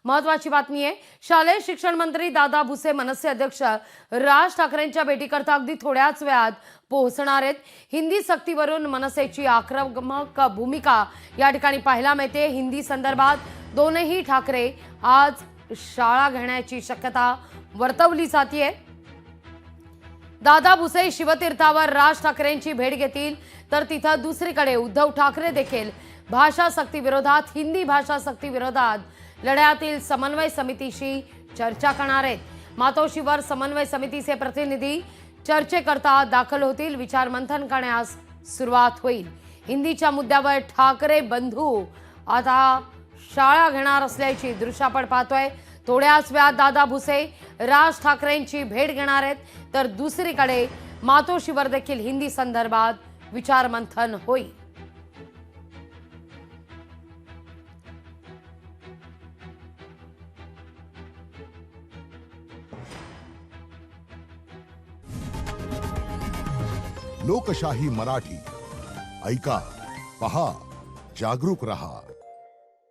महत्वाची बातमी आहे। शालेय शिक्षण मंत्री दादा भुसे मनसे अध्यक्ष राज ठाकरेंच्या भेटीकरता अगदी थोड्याच वेळात पोहोचणार आहेत। हिंदी सक्तीवरून मनसेची आक्रमक भूमिका या ठिकाणी पाहायला मिळते। हिंदी संदर्भात दोनही ठाकरे आज शाळा घेण्याची शक्यता वर्तवली जाते। दादा भुसे शिवतीर्थावर राज ठाकरेंची भेट घेतील, तर तिथं दुसरीकडे उद्धव ठाकरे देखील भाषा सक्ती विरोधात, हिंदी भाषा सक्ती विरोधात लढ्यातील समन्वय समितीशी चर्चा करणार आहेत। मातोश्रीवर समन्वय समितीचे प्रतिनिधी चर्चेकरता दाखल होतील। विचार मंथन करण्यास सुरुवात होईल। हिंदीच्या मुद्द्यावर ठाकरे बंधू आता शाळा घेणार असल्याची दृश्य आपण पाहतोय। थोड्याच वेळात दादा भुसे राज ठाकरेंची भेट घेणार आहेत, तर दुसरीकडे मातोश्रीवर देखील हिंदी संदर्भात विचार मंथन होईल। लोकशाही मराठी ऐका, पहा, जागरूक रहा।